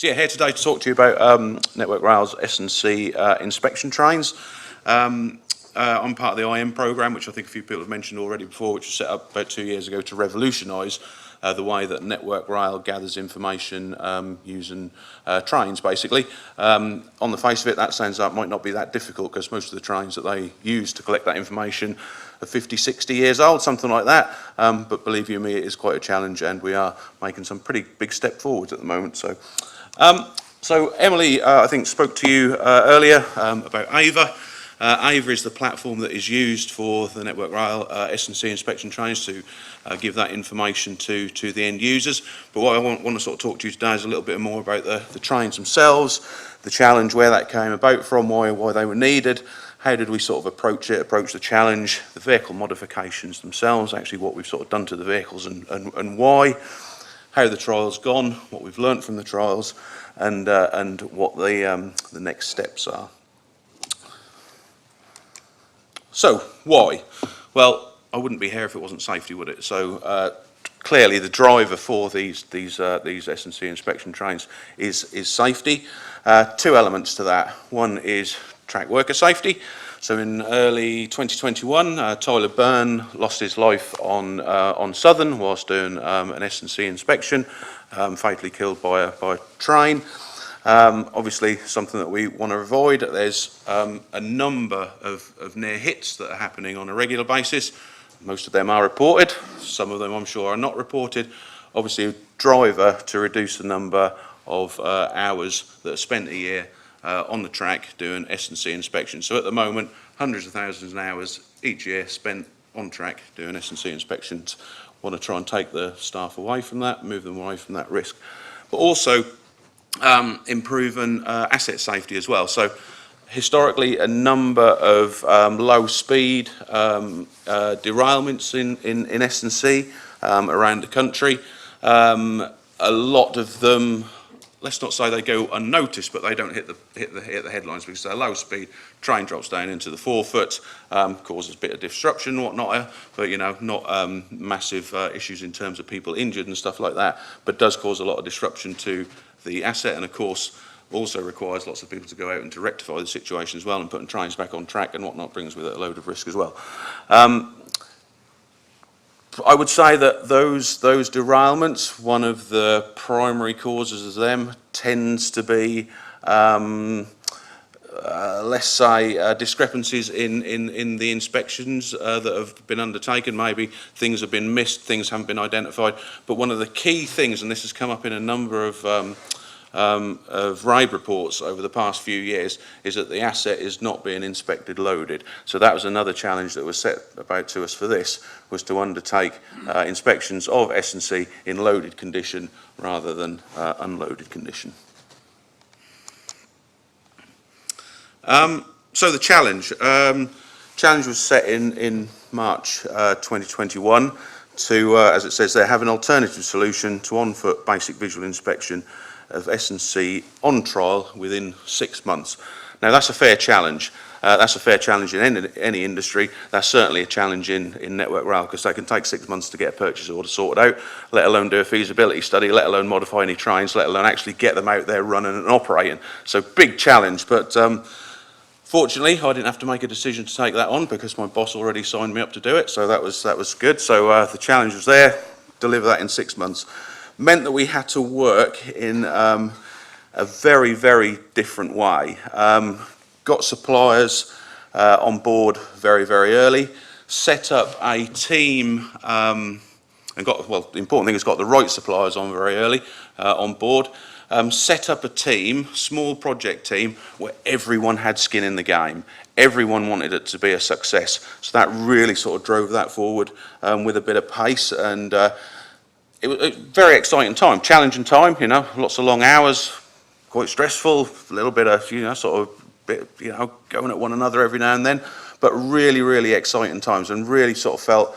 So yeah, here today to talk to you about Network Rail's S&C inspection trains. I'm part of the IM programme, which I think a few people have mentioned already before, which was set up about 2 years ago to revolutionise the way that Network Rail gathers information using trains, basically. On the face of it, that sounds like it might not be that difficult, because most of the trains that they use to collect that information are 50, 60 years old, something like that. But believe you me, it is quite a challenge, and we are making some pretty big step forwards at the moment. So Emily, I think, spoke to you earlier about AVA. AVA is the platform that is used for the Network Rail S&C inspection trains to give that information to the end users. But what I want to sort of talk to you today is a little bit more about the trains themselves, the challenge, where that came about from, why they were needed, how did we sort of approach the challenge, the vehicle modifications themselves, actually what we've sort of done to the vehicles and why, how the trial's gone, what we've learnt from the trials, and what the next steps are. So, why? Well, I wouldn't be here if it wasn't safety, would it? So, clearly the driver for these S&C inspection trains is safety. Two elements to that. One is track worker safety. So in early 2021, Tyler Byrne lost his life on Southern whilst doing an S&C inspection, fatally killed by a train. Obviously something that we want to avoid. There's a number of near hits that are happening on a regular basis. Most of them are reported, some of them I'm sure are not reported. Obviously a driver, to reduce the number of hours that are spent a year on the track doing S&C inspections. So at the moment, hundreds of thousands of hours each year spent on track doing S&C inspections. Want to try and take the staff away from that, move them away from that risk. But also improving asset safety as well. So historically, a number of low speed derailments in S&C around the country. A lot of them, let's not say they go unnoticed, but they don't hit the headlines because they're low speed. Train drops down into the forefoot, causes a bit of disruption and whatnot, but you know, not massive issues in terms of people injured and stuff like that, but does cause a lot of disruption to the asset, and of course also requires lots of people to go out and to rectify the situation as well, and putting trains back on track and whatnot brings with it a load of risk as well. I would say that those derailments, one of the primary causes of them tends to be, let's say, discrepancies in the inspections that have been undertaken. Maybe things have been missed, things haven't been identified. But one of the key things, and this has come up in a number of RAID reports over the past few years, is that the asset is not being inspected loaded. So that was another challenge that was set about to us for this, was to undertake inspections of S&C in loaded condition rather than unloaded condition. So the challenge was set in March 2021 to, as it says there, have an alternative solution to on-foot basic visual inspection of S&C on trial within 6 months. Now that's a fair challenge. That's a fair challenge in any industry. That's certainly a challenge in Network Rail, because they can take 6 months to get a purchase order sorted out, let alone do a feasibility study, let alone modify any trains, let alone actually get them out there running and operating. So big challenge, but fortunately I didn't have to make a decision to take that on because my boss already signed me up to do it, so that was good. So the challenge was there, deliver that in 6 months. Meant that we had to work in a very, very different way. Got suppliers on board very, very early, set up a team, and got, well, the important thing is got the right suppliers on very early on board. Set up a team, small project team, where everyone had skin in the game. Everyone wanted it to be a success. So that really sort of drove that forward with a bit of pace, and it was a very exciting time, challenging time, you know, lots of long hours, quite stressful, a little bit of, you know, sort of bit, you know, going at one another every now and then, but really, really exciting times, and really sort of felt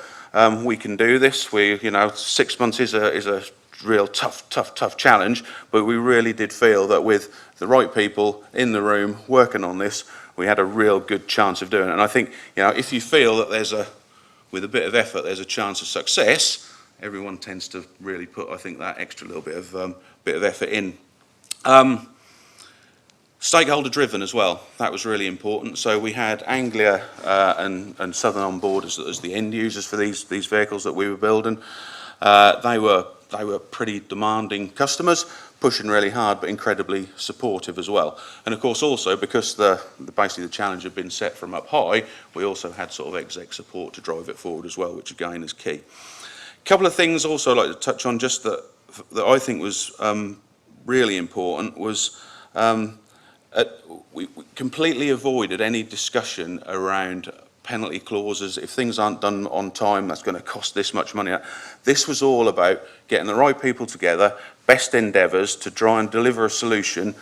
we can do this. We, you know, 6 months is a real tough challenge, but we really did feel that with the right people in the room working on this, we had a real good chance of doing it. And I think, you know, if you feel that with a bit of effort, there's a chance of success, everyone tends to really put, I think, that extra little bit of effort in. Stakeholder driven as well, that was really important. So we had Anglia and Southern on board as the end users for these vehicles that we were building. They were pretty demanding customers, pushing really hard but incredibly supportive as well. And of course also because basically the challenge had been set from up high, we also had sort of exec support to drive it forward as well, which again is key. A couple of things also I'd like to touch on just that I think was really important was we completely avoided any discussion around penalty clauses. If things aren't done on time, that's going to cost this much money. This was all about getting the right people together, best endeavours to try and deliver a solution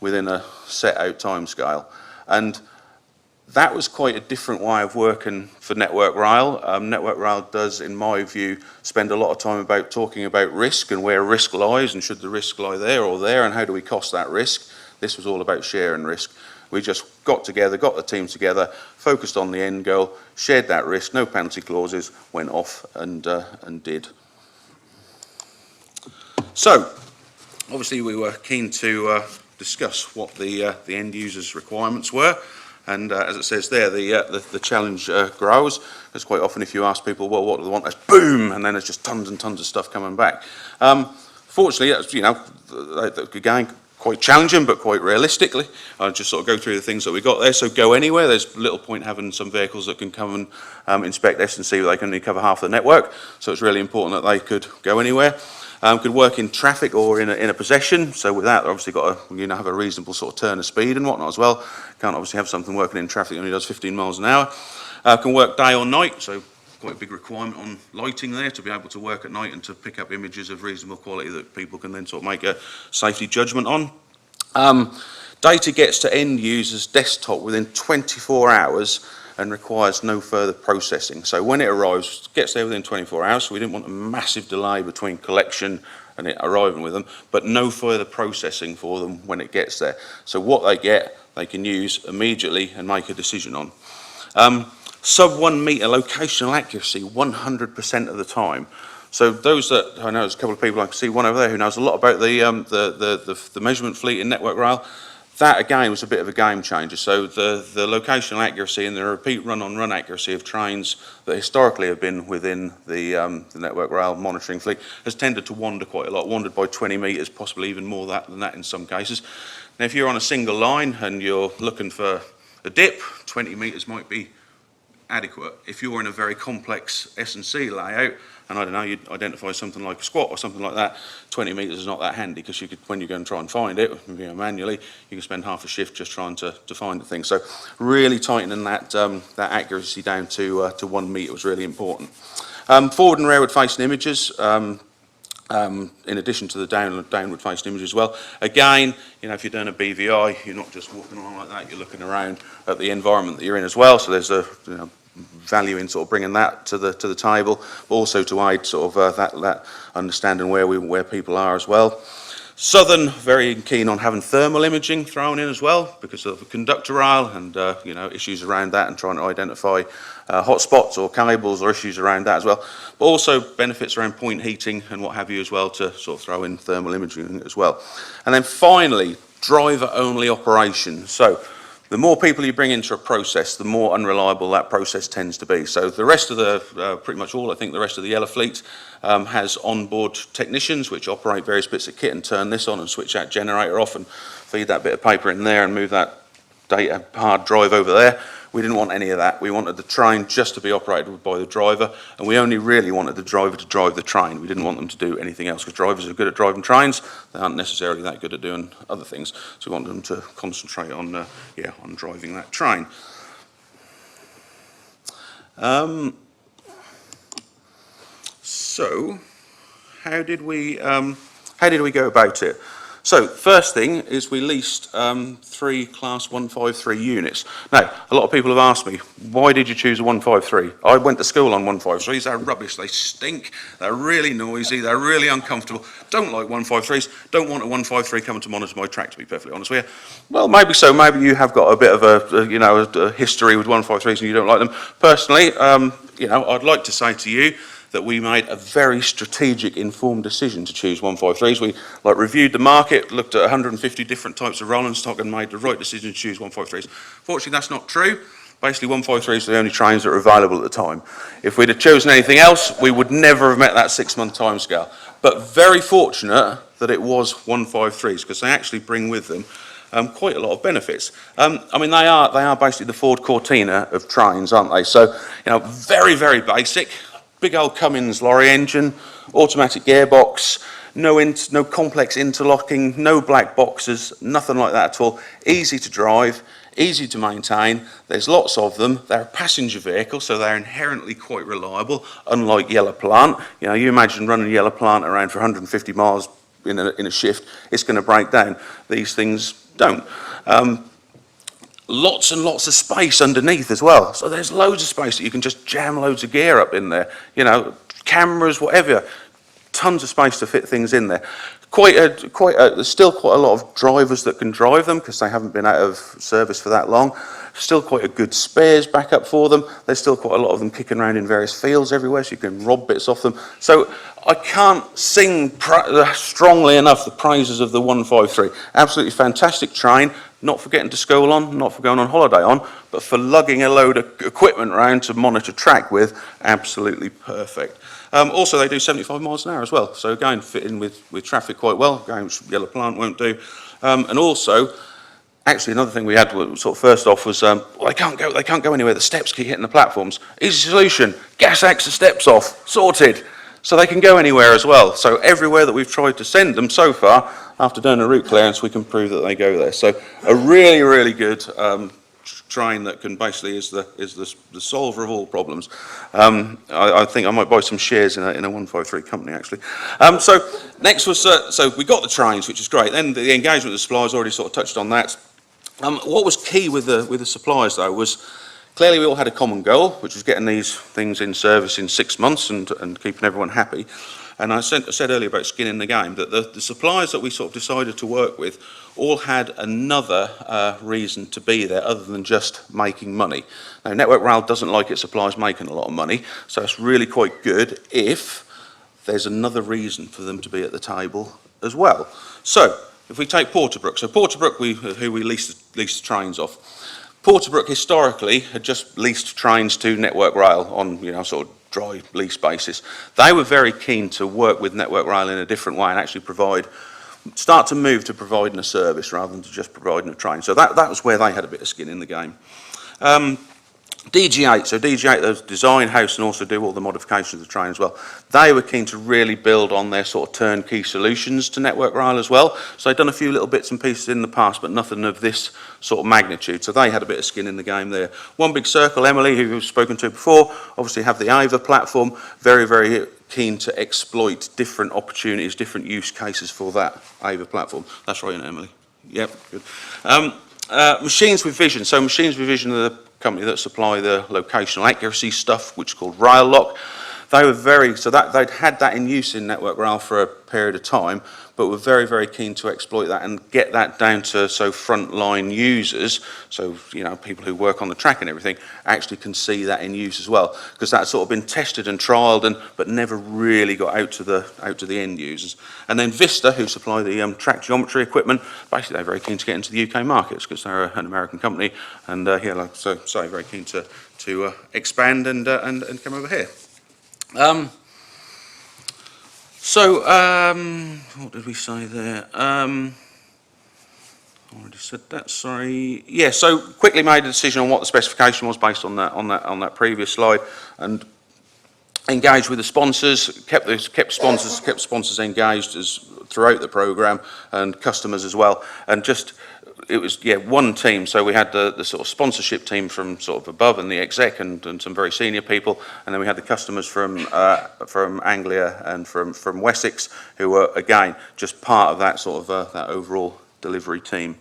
within a set out timescale. And that was quite a different way of working for Network Rail. Network Rail does, in my view, spend a lot of time about talking about risk and where risk lies and should the risk lie there or there and how do we cost that risk. This was all about sharing risk. We just got together, got the team together, focused on the end goal, shared that risk, no penalty clauses, went off and did. So, obviously we were keen to discuss what the end user's requirements were. And as it says there, the challenge grows. Because quite often if you ask people, well, what do they want? There's boom, and then there's just tons and tons of stuff coming back. Fortunately, that's, you know, again, quite challenging, but quite realistically. I'll just sort of go through the things that we got there. So go anywhere. There's little point having some vehicles that can come and inspect S&C, but they can only cover half the network. So it's really important that they could go anywhere. Could work in traffic or in a possession. So with that, they've obviously got to have a reasonable sort of turn of speed and whatnot as well. Can't obviously have something working in traffic that only does 15 miles an hour. Can work day or night. So quite a big requirement on lighting there to be able to work at night and to pick up images of reasonable quality that people can then sort of make a safety judgment on. Data gets to end users' desktop within 24 hours and requires no further processing. So when it arrives, it gets there within 24 hours, so we didn't want a massive delay between collection and it arriving with them, but no further processing for them when it gets there. So what they get, they can use immediately and make a decision on. Sub 1 metre locational accuracy 100% of the time. So those that, I know there's a couple of people, I can see one over there who knows a lot about the measurement fleet in Network Rail. That again was a bit of a game changer. So the locational accuracy and the repeat run-on-run accuracy of trains that historically have been within the Network Rail monitoring fleet has tended to wander quite a lot, wandered by 20 metres, possibly even more than that in some cases. Now if you're on a single line and you're looking for a dip, 20 metres might be adequate. If you're in a very complex S&C layout, and I don't know, you'd identify something like a squat or something like that, 20 metres is not that handy because you could, when you go and try and find it, you know, manually, you can spend half a shift just trying to find the thing. So really tightening that accuracy down to 1 metre was really important. Forward and rearward facing images, in addition to the downward facing image as well. Again, you know, if you're doing a BVI, you're not just walking along like that, you're looking around at the environment that you're in as well. So there's a, you know, value in sort of bringing that to the table, but also to aid sort of that understanding where people are as well. Southern, very keen on having thermal imaging thrown in as well because of the conductor rail and you know, issues around that and trying to identify hotspots or cables or issues around that as well. But also benefits around point heating and what have you as well to sort of throw in thermal imaging as well. And then finally, driver-only operation. So the more people you bring into a process, the more unreliable that process tends to be. So the rest of the, pretty much all, I think the rest of the yellow fleet has onboard technicians which operate various bits of kit and turn this on and switch that generator off and feed that bit of paper in there and move that data hard drive over there. We didn't want any of that. We wanted the train just to be operated by the driver, and we only really wanted the driver to drive the train. We didn't want them to do anything else, because drivers are good at driving trains. They aren't necessarily that good at doing other things. So we wanted them to concentrate on, on driving that train. So, how did we go about it? So, first thing is we leased 3 Class 153 units. Now, a lot of people have asked me, why did you choose a 153? I went to school on 153s, they're rubbish, they stink, they're really noisy, they're really uncomfortable. Don't like 153s, don't want a 153 coming to monitor my track, to be perfectly honest with you. Well, maybe so, maybe you have got a bit of a history with 153s and you don't like them. Personally, I'd like to say to you that we made a very strategic, informed decision to choose 153s. We reviewed the market, looked at 150 different types of rolling stock and made the right decision to choose 153s. Fortunately, that's not true. Basically, 153s are the only trains that are available at the time. If we'd have chosen anything else, we would never have met that 6-month timescale. But very fortunate that it was 153s, because they actually bring with them quite a lot of benefits. I mean, they are basically the Ford Cortina of trains, aren't they? So, you know, very, very basic. Big old Cummins lorry engine, automatic gearbox, no complex interlocking, no black boxes, nothing like that at all. Easy to drive, easy to maintain. There's lots of them. They're a passenger vehicle, so they're inherently quite reliable, unlike Yellow Plant. You know, you imagine running a Yellow Plant around for 150 miles in a shift, it's going to break down. These things don't. Lots and lots of space underneath as well. So there's loads of space that you can just jam loads of gear up in there. You know, cameras, whatever. Tons of space to fit things in there. There's still quite a lot of drivers that can drive them because they haven't been out of service for that long. Still quite a good spares backup for them. There's still quite a lot of them kicking around in various fields everywhere, so you can rob bits off them. So I can't sing strongly enough the praises of the 153. Absolutely fantastic train, not for getting to school on, not for going on holiday on, but for lugging a load of equipment around to monitor track with, absolutely perfect. Also, they do 75 miles an hour as well, so again, fit in with traffic quite well, going which Yellow Plant won't do. And also, actually, another thing we had sort of first off was, well, they can't go anywhere. The steps keep hitting the platforms. Easy solution: gas axe the steps off, sorted. So they can go anywhere as well. So everywhere that we've tried to send them so far, after doing a route clearance, we can prove that they go there. So a really, really good train that can basically is the solver of all problems. I think I might buy some shares in a 153 company actually. So next was so we got the trains, which is great. Then the engagement with the suppliers, already sort of touched on that. What was key with the suppliers though was clearly we all had a common goal, which was getting these things in service in 6 months and keeping everyone happy. And I said earlier about skin in the game, that the suppliers that we sort of decided to work with all had another reason to be there other than just making money. Now, Network Rail doesn't like its suppliers making a lot of money, so it's really quite good if there's another reason for them to be at the table as well. So, if we take Porterbrook, so Porterbrook, who we leased the trains off. Porterbrook historically had just leased trains to Network Rail on, you know, sort of dry lease basis. They were very keen to work with Network Rail in a different way and actually start to move to providing a service rather than to just providing a train. So that was where they had a bit of skin in the game. DG8, so DG8 does design, house and also do all the modifications of the train as well. They were keen to really build on their sort of turnkey solutions to Network Rail as well. So they'd done a few little bits and pieces in the past, but nothing of this sort of magnitude. So they had a bit of skin in the game there. One Big Circle, Emily, who we've spoken to before, obviously have the Ava platform, very, very keen to exploit different opportunities, different use cases for that Ava platform. That's right, Emily. Yep, good. Machines with Vision. So Machines with Vision are the company that supply the locational accuracy stuff, which is called Rail Lock. They were they'd had that in use in Network Rail for a period of time, but were very, very keen to exploit that and get that down to frontline users, so you know people who work on the track and everything actually can see that in use as well, because that's sort of been tested and trialled but never really got out to the end users. And then Vista, who supply the track geometry equipment, basically they're very keen to get into the UK markets because they're an American company, and very keen to expand and come over here. What did we say there? Already said that, sorry. Yeah, so quickly made a decision on what the specification was based on that previous slide, and engaged with the sponsors, kept sponsors engaged throughout the programme, and customers as well, and just it was one team. So we had the sort of sponsorship team from sort of above and the exec and some very senior people, and then we had the customers from Anglia and from Wessex, who were again just part of that sort of that overall delivery team.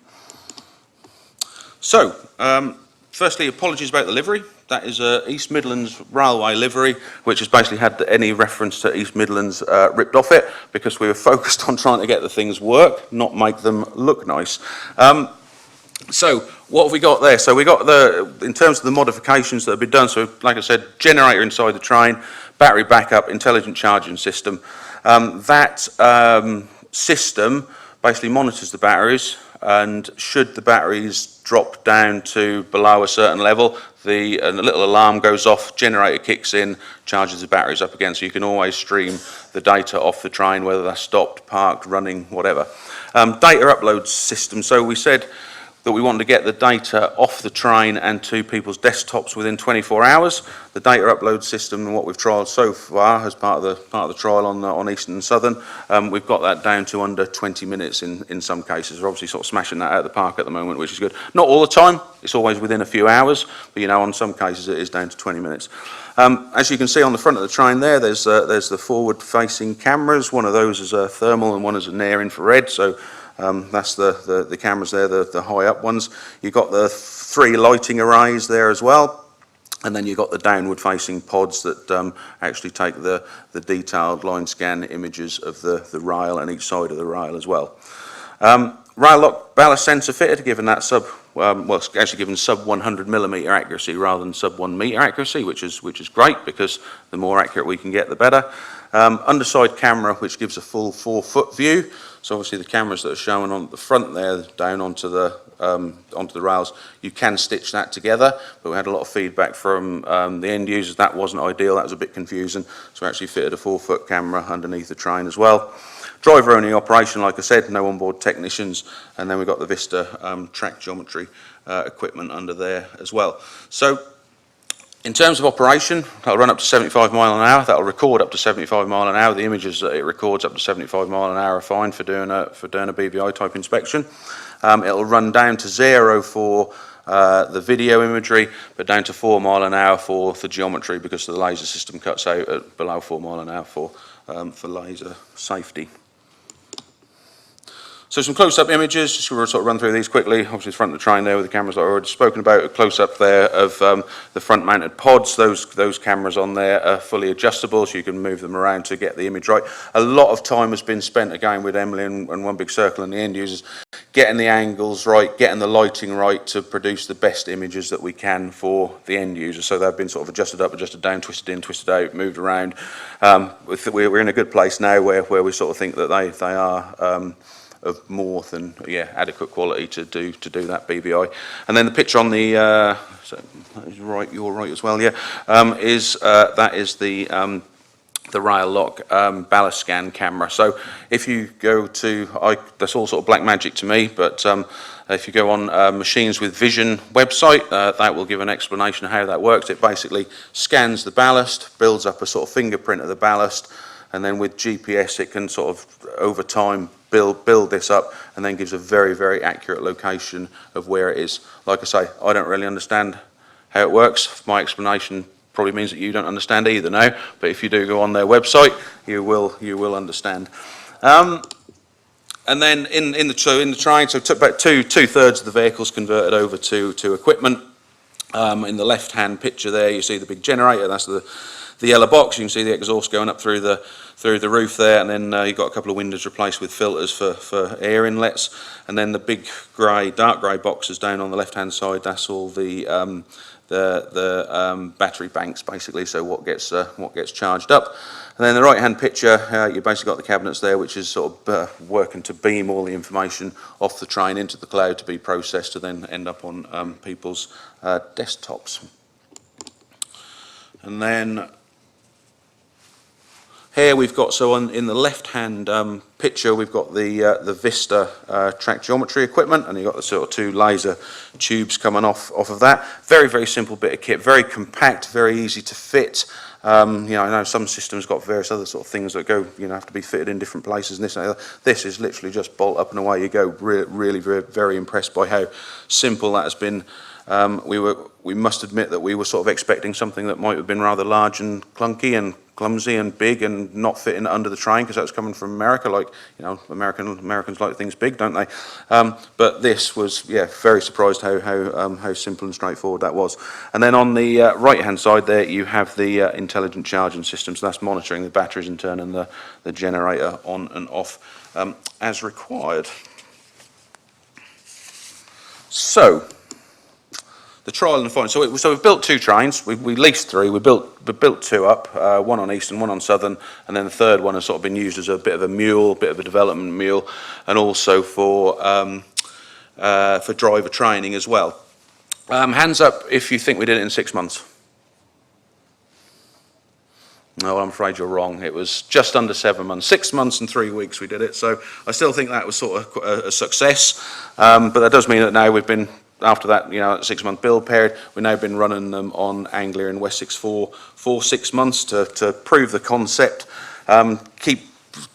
So firstly, apologies about the livery. That is East Midlands Railway livery, which has basically had any reference to East Midlands ripped off it, because we were focused on trying to get the things work, not make them look nice. So what have we got there? So we got in terms of the modifications that have been done, so like I said, generator inside the train, battery backup, intelligent charging system. That system basically monitors the batteries, and should the batteries drop down to below a certain level, a little alarm goes off, generator kicks in, charges the batteries up again, so you can always stream the data off the train, whether that's stopped, parked, running, whatever. Data upload system, so we said that we wanted to get the data off the train and to people's desktops within 24 hours. The data upload system and what we've trialled so far as part of the trial on Eastern and Southern, we've got that down to under 20 minutes in some cases. We're obviously sort of smashing that out of the park at the moment, which is good. Not all the time, it's always within a few hours, but you know, on some cases it is down to 20 minutes. As you can see on the front of the train there's the forward-facing cameras. One of those is a thermal and one is a near-infrared, so that's the cameras there, the high up ones. You've got the 3 lighting arrays there as well, and then you've got the downward facing pods that actually take the detailed line scan images of the rail and each side of the rail as well. Rail lock ballast sensor fitted, given that it's actually given sub 100 millimeter accuracy rather than sub 1 meter accuracy, which is great, because the more accurate we can get, the better. Underside camera, which gives a full 4-foot view. So obviously the cameras that are shown on the front there, down onto the rails, you can stitch that together, but we had a lot of feedback from the end users. That wasn't ideal, that was a bit confusing, so we actually fitted a 4-foot camera underneath the train as well. Driver only operation, like I said, no onboard technicians, and then we've got the Vista track geometry equipment under there as well. So in terms of operation, that'll run up to 75 mile an hour, that'll record up to 75 mile an hour. The images that it records up to 75 mile an hour are fine for doing a BVI type inspection. It'll run down to 0 for the video imagery, but down to 4 mile an hour for the geometry, because the laser system cuts out at below 4 mile an hour for laser safety. So some close-up images, just going to sort of run through these quickly. Obviously the front of the train there with the cameras that I've already spoken about. A close-up there of the front-mounted pods. Those cameras on there are fully adjustable, so you can move them around to get the image right. A lot of time has been spent, again, with Emily and One Big Circle and the end users, getting the angles right, getting the lighting right to produce the best images that we can for the end user. So they've been sort of adjusted up, adjusted down, twisted in, twisted out, moved around. We're in a good place now where we sort of think that they are of more than adequate quality to do that BVI. And then the picture on the so that is right, you're right as well, that is the rail lock ballast scan camera. So if you go to, that's all sort of black magic to me, but if you go on Machines with Vision website, that will give an explanation of how that works. It basically scans the ballast, builds up a sort of fingerprint of the ballast, and then with GPS it can sort of over time build this up, and then gives a very, very accurate location of where it is. Like I say, I don't really understand how it works. My explanation probably means that you don't understand either now, but if you do go on their website, you will understand. And then in the train, so it took about two-thirds of the vehicles converted over to equipment. In the left-hand picture there, you see the big generator. That's the yellow box. You can see the exhaust going up through the roof there, and then you've got a couple of windows replaced with filters for air inlets, and then the big dark grey boxes down on the left-hand side. That's all the battery banks, basically. So what gets charged up. And then the right-hand picture, you basically got the cabinets there, which is sort of working to beam all the information off the train into the cloud to be processed to then end up on people's desktops. And then here we've got, so in the left-hand picture, we've got the Vista track geometry equipment, and you've got the sort of 2 laser tubes coming off of that. Very, very simple bit of kit, very compact, very easy to fit. I know some systems got various other sort of things that go, have to be fitted in different places and this and that. This is literally just bolt up and away you go. Really, very, very impressed by how simple that has been. We must admit that we were sort of expecting something that might have been rather large and clunky and clumsy and big and not fitting under the train, because that was coming from America. Like, Americans like things big, don't they? But this was, very surprised how simple and straightforward that was. And then on the right-hand side there, you have the intelligent charging system. So that's monitoring the batteries and turning the generator on and off as required. So, the trial and the final. So we've built 2 trains. We leased 3. We built 2 up, one on Eastern, one on Southern, and then the third one has sort of been used as a bit of a mule, bit of a development mule, and also for driver training as well. Hands up if you think we did it in 6 months. No, I'm afraid you're wrong. It was just under 7 months. 6 months and 3 weeks we did it. So I still think that was sort of a success. But that does mean that now we've been, after that, 6-month build period, we've now been running them on Anglia and Wessex for 6 months to prove the concept, keep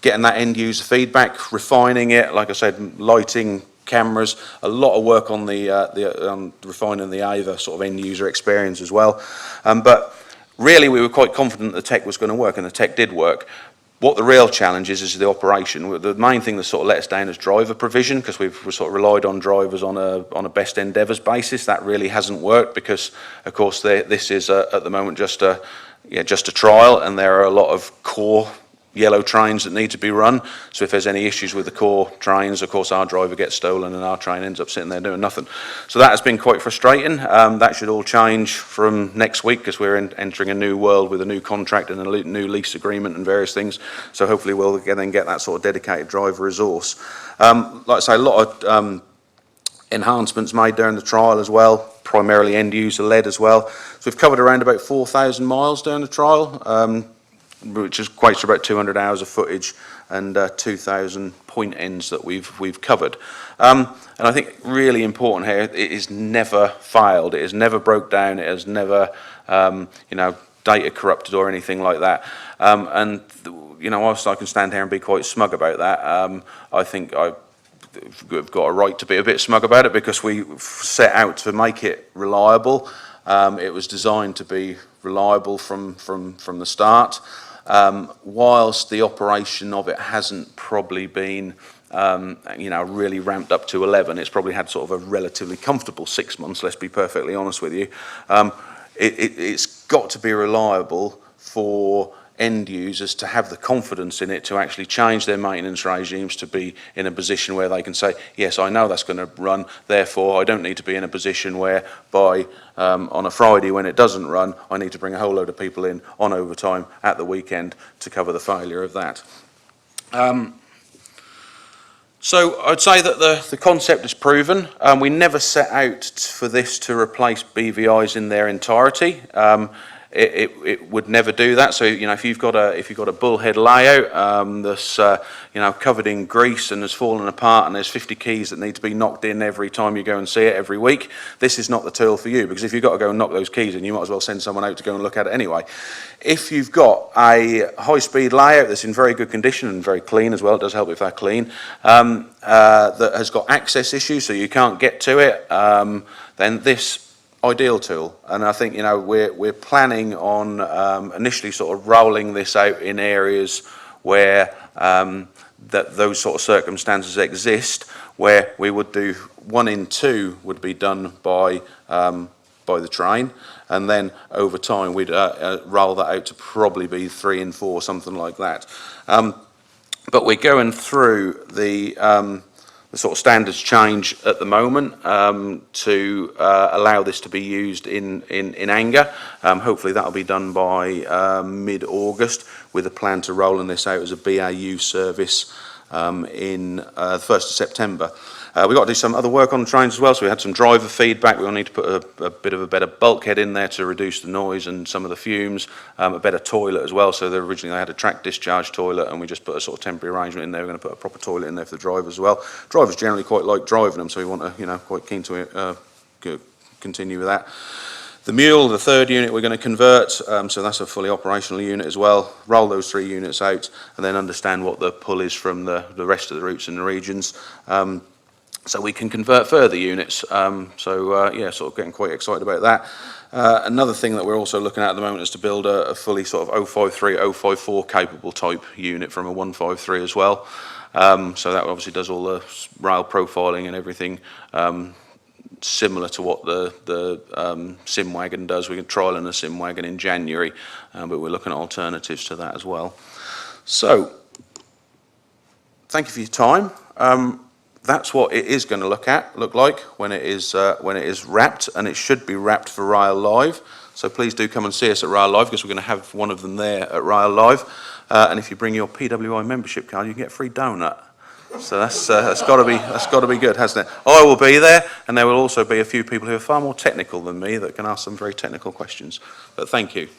getting that end user feedback, refining it, like I said, lighting, cameras, a lot of work on the refining the AVA sort of end user experience as well. But really, we were quite confident the tech was going to work, and the tech did work. What the real challenge is the operation. The main thing that sort of let us down is driver provision, because we've sort of relied on drivers on a best endeavours basis. That really hasn't worked because, of course, this is at the moment just a trial, and there are a lot of core yellow trains that need to be run. So if there's any issues with the core trains, of course our driver gets stolen and our train ends up sitting there doing nothing. So that has been quite frustrating. That should all change from next week, because we're entering a new world with a new contract and a new lease agreement and various things. So hopefully we'll then get that sort of dedicated driver resource. Like I say, a lot of enhancements made during the trial as well, primarily end user led as well. So we've covered around about 4,000 miles during the trial, which equates to about 200 hours of footage and 2,000 point ends that we've covered. And I think really important here, it has never failed, it has never broke down, it has never data corrupted or anything like that. And whilst I can stand here and be quite smug about that, I think I've got a right to be a bit smug about it, because we set out to make it reliable. It was designed to be reliable from the start. Whilst the operation of it hasn't probably been really ramped up to 11, it's probably had sort of a relatively comfortable 6 months, let's be perfectly honest with you. It's got to be reliable for end users to have the confidence in it to actually change their maintenance regimes, to be in a position where they can say, yes, I know that's going to run, therefore I don't need to be in a position where on a Friday when it doesn't run, I need to bring a whole load of people in on overtime at the weekend to cover the failure of that. So I'd say that the concept is proven. We never set out for this to replace BVIs in their entirety. It would never do that. So if you've got a bullhead layout that's covered in grease and has fallen apart, and there's 50 keys that need to be knocked in every time you go and see it every week, this is not the tool for you, because if you've got to go and knock those keys in, you might as well send someone out to go and look at it anyway. If you've got a high-speed layout that's in very good condition and very clean as well, it does help if they're clean, that has got access issues so you can't get to it, then this ideal tool. And I think we're planning on initially sort of rolling this out in areas where those sort of circumstances exist, where we would do 1 in 2 would be done by the train, and then over time we'd roll that out to probably be 3 in 4, something like that. But we're going through the sort of standards change at the moment to allow this to be used in Anglia. Hopefully that'll be done by mid-August, with a plan to rolling this out as a BAU service in the 1st of September. We've got to do some other work on the trains as well, so we had some driver feedback. We'll need to put a bit of a better bulkhead in there to reduce the noise and some of the fumes, a better toilet as well. So originally they had a track discharge toilet, and we just put a sort of temporary arrangement in there. We're going to put a proper toilet in there for the drivers as well. Drivers generally quite like driving them, so we want to, quite keen to continue with that. The mule, the third unit, we're going to convert, so that's a fully operational unit as well. Roll those 3 units out, and then understand what the pull is from the rest of the routes and the regions. So we can convert further units. Yeah, sort of getting quite excited about that. Another thing that we're also looking at the moment is to build a fully sort of 053, 054 capable type unit from a 153 as well. So that obviously does all the rail profiling and everything, similar to what the sim wagon does. We're trialling a sim wagon in January, but we're looking at alternatives to that as well. So, thank you for your time. that's what it is going to look like when it is wrapped, and it should be wrapped for Rail Live. So please do come and see us at Rail Live, because we're going to have one of them there at Rail Live. And if you bring your PWI membership card, you can get a free donut. So that's got to be good, hasn't it? I will be there, and there will also be a few people who are far more technical than me that can ask some very technical questions. But thank you.